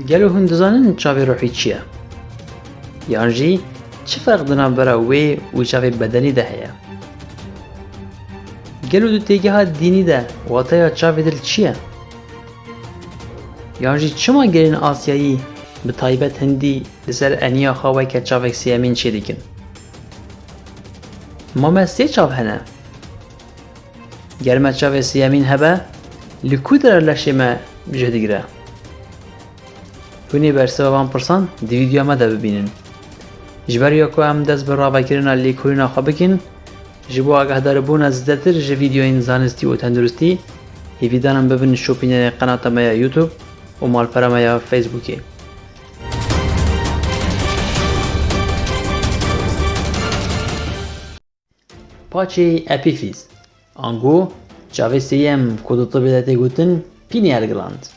گلو هندزانن چاوی روحی چیه؟ یان جی چه فرق دنا برا وی و چاوی بدنی ده هیا؟ گلو دو تیگه ها دینی ده واتایا چاوی دل چیه؟ یان جی چما گلین آسیایی به تایبت هندی لسر انیا خواهی که چاوک سیامین چی دیکن؟ ما سه چاو هنه؟ گرمه چاوی سیامین هبه لکو در لشمه جدیگره. هونی برسه وان پرسان دی ویدیو ما ده ببینن. جبریا که هم دست بر راه کردن لیکورینا خواب بکن. جبو آگاه داره بون از زدتر ج ویدیو این زانستی و تندرستی. هیویدانم ببین شوپینه قنات ما یا یوتیوب و مال پر ما یا فیسبوکی. پاچه اپیفیز. آنگو چاوی سیم کدوم بدهی گوتن پینیال گلاند.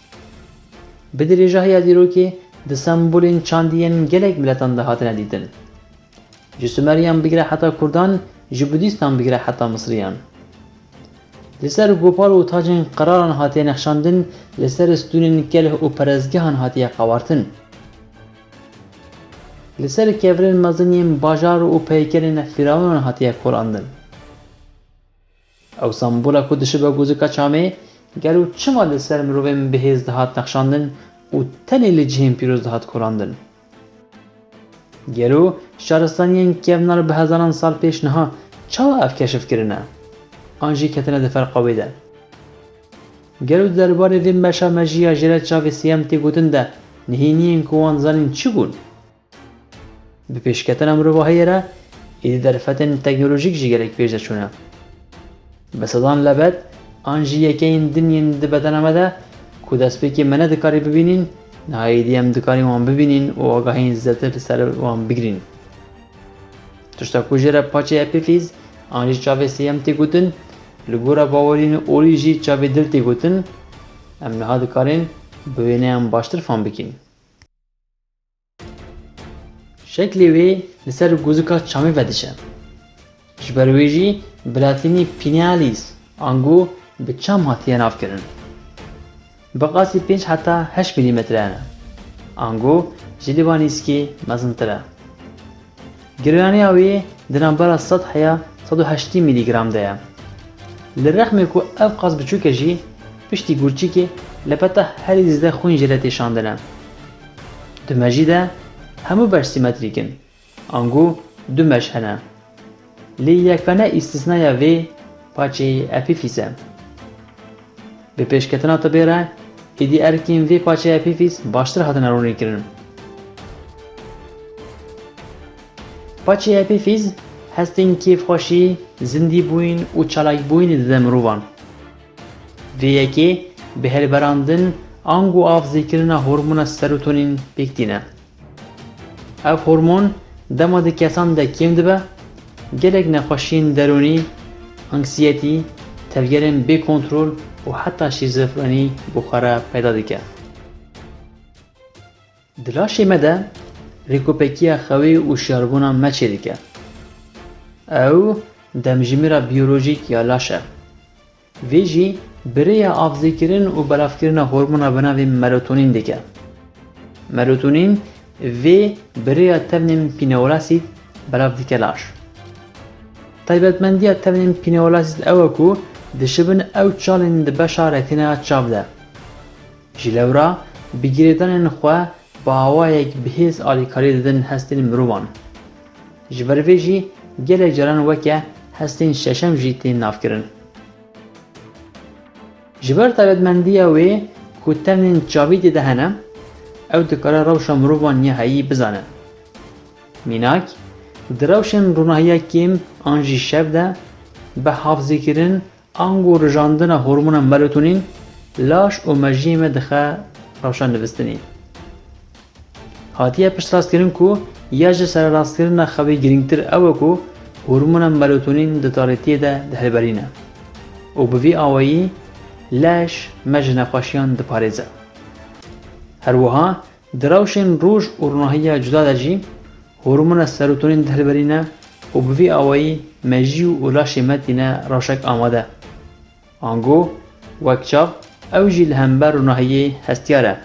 بدری جاهی دیرو که دسامبولین چاندین گلک ملتان دهات ندیدن. جسومریان بگیره حتی کردان، جبودیستان بگیره حتی مصریان. لسر گوپال و تاجن قراران هاتی نخشاندن، لسر استونین کله و پرزگهان هاتی قوارتن. لسر کفرین مزنیم باجار و پیکرین فراون هاتی کوراندن. او سامبولا کدش با گوزکا چامه گلو چما لسر مرویم بهز دهات نخشاندن و تنی لجهیم پیروز دهات کوراندن. گلو شهرستانیان کیونار به هزاران سال پیش نها چاو اف کشف کرنه. آنجی کتنه دفر قویده. گلو درباره ویم بشا مجیا جرات چاو سیام تی گوتن ده نهینین کوان زنین چی گون؟ به پیش کتنه مروهایی را ایدی در فتن تکنولوژیک جیگرک پیش چونه. بسدان لبد آنجی یکین دنین دبدن آمده که دست بکی منه دکاری ببینین نهایدی هم دکاری وان ببینین و آگاهین زدتر سر وان بگرین. تشتا کجرا پاچه اپیفیز آنجی چاوی سیم تی گوتن لگورا باورین اولیجی چاوی دل تی گوتن ام نها دکارین ببینه هم باشتر فان بکین. شکلی وی لسر گوزکا چامی ودشه. جبرویجی بلاتینی پینیالیز آنگو به چام هاتیه ناف کرن. بقاسی 5 حتی 8 میلیمتر آنه. آنگو جلیوانیسکی مزنتره. گریانی آوی دنبال 100 حیا 180 میلی گرم دایم. لرغم کو افقاس بچوکه جی پشتی گورچی که لپتا هر زده خون جلتی شاندنه. دمجیده همو برسیمتری کن. آنگو دمش هنه. لی یک فنه استثناء وی پاچه اپیفیزه. به پیش کتنا تبیره ایدی ارکیم وی پاچه اپیفیز باشتر هاتن رونی کرن. پاچه اپیفیز هستین کیف خوشی زندی بوین و چالاک بوین دیده مروان. وی یکی به هل براندن آنگو آفزی کرن هورمون سروتونین بیکتینه. اف هورمون دماغ کسان ده کیم دبه گلک نخوشین درونی، انکسیتی، تفکرین بی کنترل و حتی شیزوفرنی بخاره پیدا دیگه. دلاش مده ریکوپکی خوی و شیاربونا مچه دیگه. او دمجمیرا بیولوژیک یا لاشه. ویجی برای آفزی کردن و بلاف کردن هورمونا بناوی ملاتونین دیگه. ملاتونین وی برای تبنیم پینولاسید بلاف دیگه لاش. تایبەتمەندیە تەمەن پینەوەلاسیت ئەوە کو دشبن ئەو چاڵین بەشارەتینە چاودە. ji lewra bigirêdanên xwe bi awayek bihêz alîkarî didin hestên mirovan. Ji ber vê jî gelek caran weke hestên şeşem jî tên navkirin. Ji ber taybetmendiya wê ku tevnên çavî tê de hene, ew dikare rewşa mirovan nihayî bizane. Mînak di rewşên rûnahiya kêm an jî şev de bi havzîkirin ango rijandina hormona melatonin laş û mejiyê me dixe rewşa nivîstinê. Hatiye piştrastkirin ku ya ji serrastkirina xewê girîngtir ew e ku hormona melatonin di tarîtiyê de dihilberîne û bi vî awayî leş me ji nexweşiyan diparêze. Herwiha di rewşên roj û rûnahiya cuda de jî hormona serotonin dihilberîne û bi vî awayî mejî û laşê me tîne rewşek amade. Ango wek çav ew jî li hember rûnahiyê hestiyar e.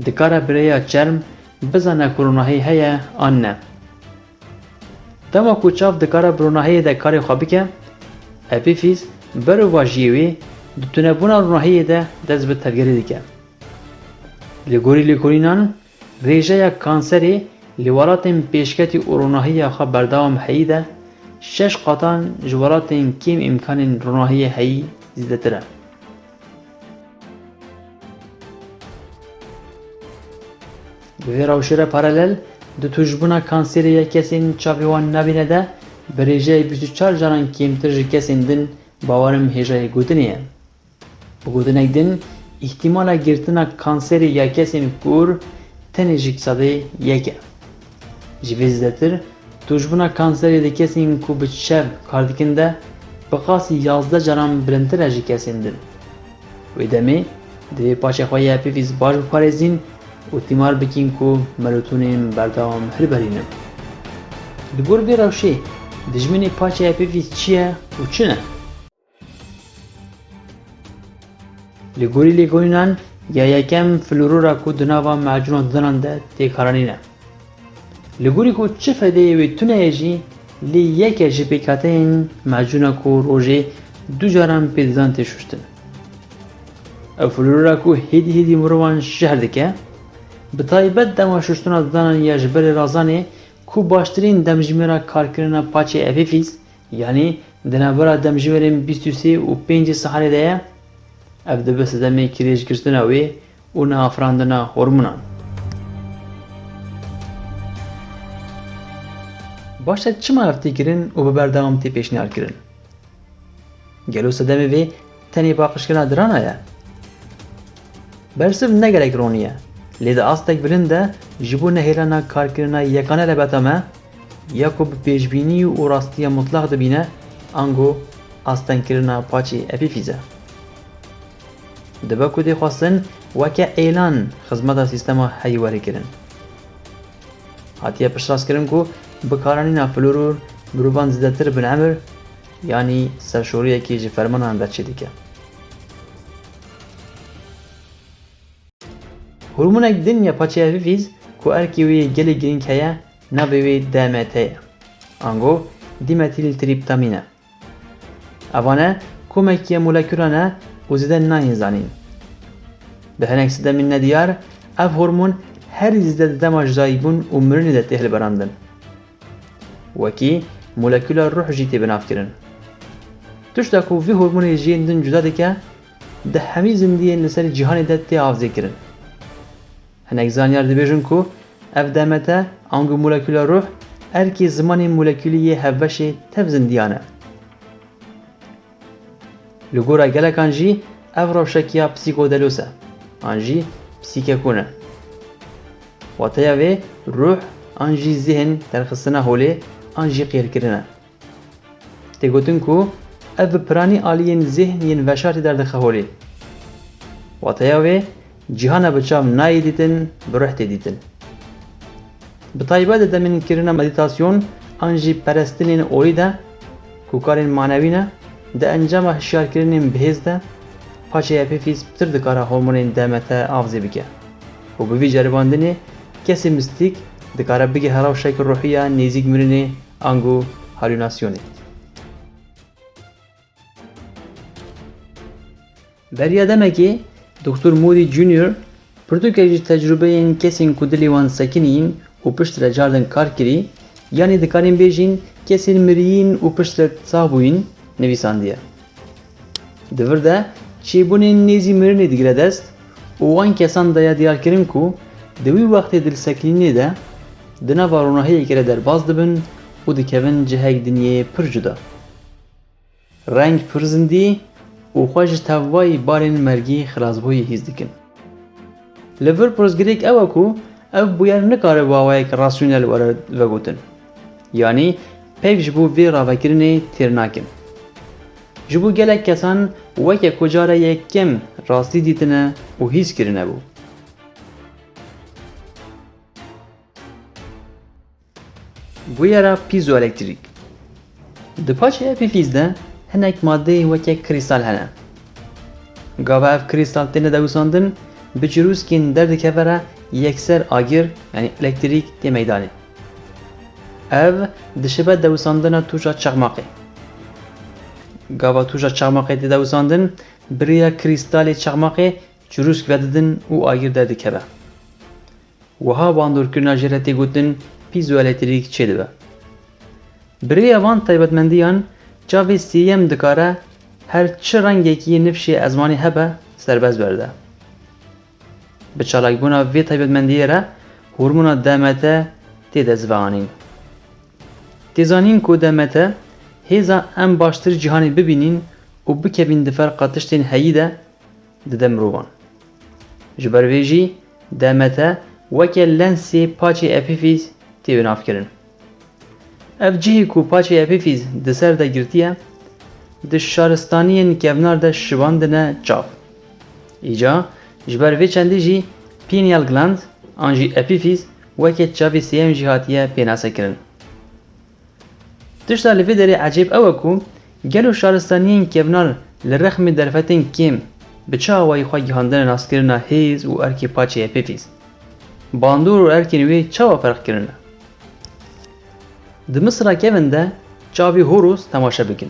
dikare birêya çerm bizane ku ronahiyê heye an ne. Dema ku çav dikare bi ronahiyê de karê xwe bike, epîfîz berova jiyê wê di tunebûna ronahiyê de dest bi tevgerê dike. Li gorî lêkolînan, rêjeya kanserê li welatên pêşketî û ronahiya xwe berdewam heyî de 6 qatan ji welatên kêm îmkanên ronahiyê heyî zêdetir e. Bi vê rewşê paralel, di tûjbûna kanserê ya kesên çavê wan nebîne de bi rêjeyê 24 caran kêmtir ji kesên din bawerim hêjayê gotinê ye. Bi gotinek din, îhtîmala girtina kanserê ya kesên kûr tenê ji sedê yek e. Ji vê zêdetir, tûjbûna kanserê di kesên ku bi çev kar dikin de bi qasî 11 caran bilindtir e ji kesên din. Wê demê, divê paçê xwe ya pêvîz baş biparêzîn û tîmar bikin ku melotûnên berdewam hilberînin. Li gor vê rewşê, dijminê paçê ya pêvîz çi ye û çi ne? Li gorî lêkolînan, ya yekem florora ku di nava mecûna dinan de têkharanî ne. Li gorî ku çi fedeyê wê tune ye jî, lê yeke ji pêkhateyên mecûna ku rojê 2 caran pê didan tê şuştin. Ev florora ku hêdî hêdî mirovan şehr dike, bi taybet dema şuştina didanan ya ji berê razanê ku baştirîn demjimêra karkirina paçê epîfîz, yanî di navbera demjimêrên 23 û 5 Saharê de ye, ev dibe sedemê kirêjgirtina wê û neafirandina hormonan. Başta çima ev tê kirin û bi berdewam tê pêşniyar kirin? Gelo sedemê vê tenê paqijkirina dirana ye? Bersiv ne gerek ronî ye, lê di astek bilind de ji bo nehêlana karkirina yekane lebeta me, ya ku bi pêşbînî û rastiya mutlaq dibîne, ango astenkirina paçê epîfîz e. Dibe ku dê xwestin weke êlan xizmeta sîstema heyî werî kirin. Hatiye piştrast ku bikaranîna floror mirovan zêdetir bin emir, yanî serşoriyekî ji fermanan derçê dike. Hormonek din ya paçê epîfîz ku erkê wê gelê girîng heye, navê wê DMT ye. Ango dimethyltriptamîn e. Evan e komekiya molekûlan e û zêde nayên zanîn. Di hinek sedemên nediyar, ev hormon herî zêde di dema jidayîbûn û mirinê de tê hilberandin. Wekî molekûla ruh jî tê binavkirin. Tişta ku vê hormonê jiyên din cuda dike, di hemî zindiyên li ser cîhanê de tê avzêkirin. Hinek zanyar dibêjin ku ev DMT ango molekûla ruh erkê zimanê molekûlî yê hevbeşê tev zindiyan e. Li gora gelekan jî ev rewşekiya psîkodelos e, an jî psîkekûn e. Wateya vê ruh an jî zihn derxistina holê an jî qêrkirin e. Tê gotin ku ev bi piranî aliyên zihn yên veşartê derdixe holê. Wateya wê cîhana bi çav nayê dîtin, bi ruh tê dîtin. Bi taybet di demên kirina medîtasyon an jî perestinên orî de ku karên manewî ne, di encama hişyarkirinên bihêz de paçê epîfîz pir dikare hormonên DMT avzê bike û bi vî ceribandinê kesê mistîk dikare bigehe rewşeke ruhî ya nêzik mirinê ango halûnasyonê. Beriya demekê Dr. Moody Jr. pirtûkek ji tecrübeyên kesên ku dilê wan sekinîn û piştre cardin kar kirî, yanî dikarin bêjin kesên miriyîn û piştre sağ bûyîn, nivîsandiye. Di vir de çêbûnên nêzî mirinê digire dest û wan kesan de ya diyarkirin ku di wî wextê dilsekinînê de di nava ronahiyekê re derbas dibin û dikevin cihek dinyayê pir cuda. Reng pir zindî û xwe ji tevvayê barên mergî xilasbûyî hîz dikin. Li vir pirsgirêk ew e ku ev bûyer nikare wawayek rasyonel were vegotin. Yanî peyv ji bo vê ravekirinê têr nakin. Ji bo gelek kesan weke ku cara yekem rastî dîtine û hîs kirine bû. Bûyera pîzoelektrik. Di paçê epîfîz de hinek maddeyên weke krîstal hene. Gava ev krîstal têne dewîsandin bi çirûskên derdikeve re yekser agir yani elektrîk tê meydanê. Ev dişibe dewsandina tûşa çaxmaqê. Gava tûşa çaxmaqê tê dewsandin, biriya krîstalê çaxmaqê çirûsk vedidin û agir derdikeve. Wiha bandorkirina jê re tê gotin pîzoelektrîk çêdibe. Biriya van taybetmendiyan çavê sêyem dikare her çi rengekî nifşê ezmanî hebe serbest berde. Bi çalakbûna vê taybetmendiyê re hormona DMT tê de zivehanîn. Têzanîn ku DMT hêza em baştir cîhanê bibînin û bikevin di fer qatiştên heyî de dide mirovan. Ji ber vê jî DMT weke lensê paçê epîfîz tê navkirin. Ev cihê ku paçê epîfîz di ser de girtiye, di şaristaniyên kevnar de şivandine çav. Îca ji ber vê çendê jî pineal gland an jî epîfîz weke çavê sêyem jî hatiye pênasekirin. Tişta li vê derê ecêb ew e ku gelo şaristaniyên kevnar li rexmê derfetên kêm bi çi awayî xwe gihandine naskirina hêz û erkê paçê epîfîz. Bandor û erkên wê çawa ferq kirine? Di Misra kevin de çavê Horus temaşe bikin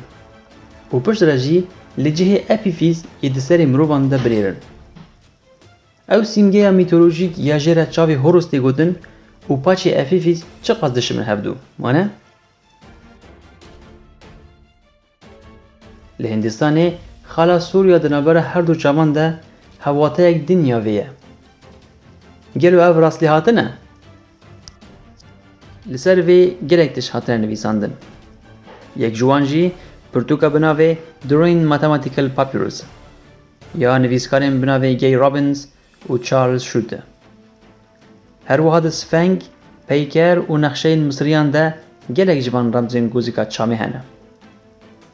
û pişt re jî li cihê epîfîz ê di serê mirovan de bilêrin. Ew sîmgeya mîtolojîk ya jê re çavê Horus tê gotin û paçê epîfîz çi qas dişimin hevdû, wane? Li Hindistanê xala Sûriya di navbera her du çavan de hewateyek din ya vê ye. Gelo ev rastlî hatine? Li ser vê gelek tişt hatine nivîsandin. Yek ji wan jî pirtûka bi navê Drawing Mathematical Papyrus ya nivîskarên bi navê Gay Robbins û Charles Schulze. Her wiha di sfeng, peyker û nexşeyên Misriyan de gelek ji van remzên gozîka çamê hene.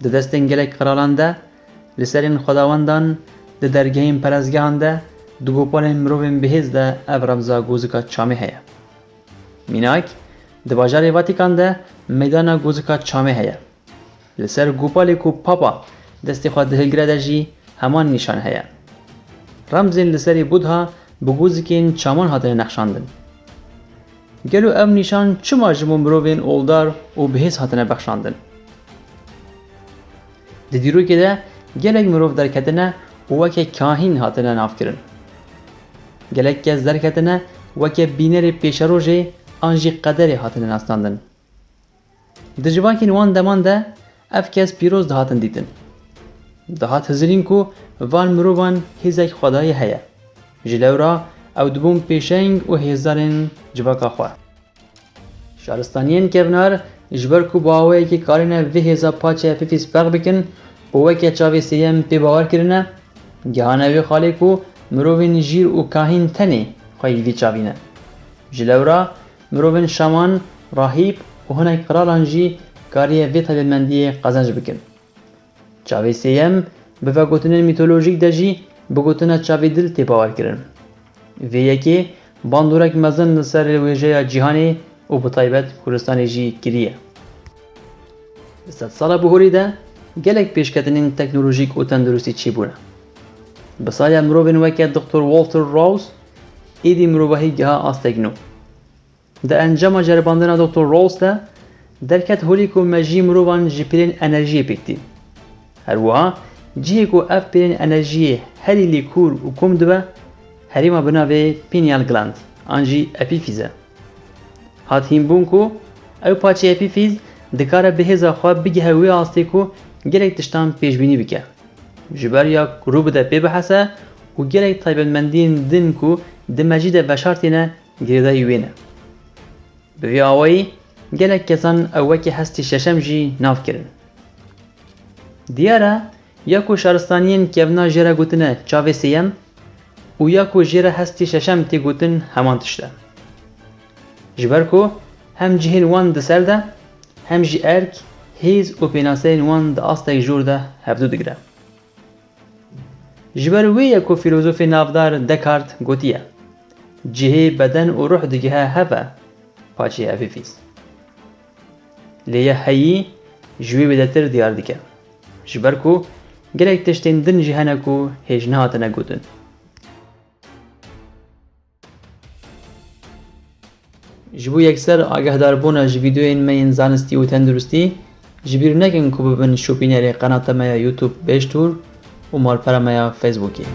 Di destên gelek qiralan de, li serên xwedawendan, di dergehên perezgehan de, di gopalên mirovên bihêz de ev remza gozîka çamê heye. Mînak, di bajarê Vatikan de meydana gozîka çamê heye. Li ser gopalê ku Papa destê xwe dihilgire de jî heman nîşan heye. Remzên li serê Budha bi gozîkên çaman hatine nexşandin. Gelo ev nîşan çima ji bo mirovên oldar û bihêz hatine bexşandin? Di dîrokê de gelek mirov derketine û weke kahîn hatine navkirin. Gelek kes derketine weke bînerê pêşerojê an jî qederê hatine nastandin. Di civankên wan deman de ev kes pîroz dihatin dîtin. Dihat hizirîn ku van mirovan hêzek xwedayî heye. Ji lewra ew dibûn pêşeng û hêzdarên civaka xwe. Şaristaniyên kevnar ji ber ku bi awayekî karîne vê hêza paçê epîfîz feq bikin û weke çavê sêyem pê bawer kirine, gihane vê xalê ku mirovên jîr û kahîn tenê xwe vî çavîne. Ji lewra mirovên şaman, rahîb û hinek qiralan jî kariye vê taybetmendiyê qezenc bikin. Çavê sêyem bi vegotinên mîtolojîk de jî bi gotina çavê dil tê bawer kirin. Vê yekê bandorek mezin li ser wêjeya cîhanê û bi taybet Kurdistanê jî kiriye. Li sed sala bihorî de gelek pêşketinên teknolojîk û tenduristî çîbûne. Bi saya mirovên weke Dr. Walter Rouse êdî mirovahî giha astekno. Di encama ceribandina Dr. Rouse de derket holî ku me jî mirovan ji pêrên enerjiyê pêktî. Her wiha cihê ku ev pêrên enerjiyê herî lêkûr û kom dibe, herîma bi navê pineal gland an jî epîfîz e. Hat hînbûn ku ew paçê epîfîz dikare bi hêza xwe bigihe wê astê ku gelek tiştan pêşbînî bike. Ji ber ya rû bide pê bihese û gelek taybetmendiyên din ku di mecî de veşartîne girêdayî wê ne. Bi vê awayî gelek kesan ew wekî hestî şeşem jî navkirin. Diyar e ya ku şaristaniyên kevnar jê re gotine çavê sêyem û ya ku jê re hestî şeşem tê gotin heman tişt e. Ji ber ku hem cihên wan di ser de hem jî erk, hêz û pênaseyên wan di astek jûr de hevdû digire. Ji ber wê ye ku fîlozofê navdar Descartes gotiye, cihê beden û ruh digihe heve paçê epîfîz. Lê ya heyî ji wê bêdetir diyar dike. Ji ber ku gelek tiştên din jî hene ku hêj nehatine gotin. ji bo yekser agahdarbûna ji vîdeoyên me yên zanistî û tenduristî ji bîr nekin ku bibin şopînerê qenata me ya YouTube Bêjtûr û malpera me ya Facebookê.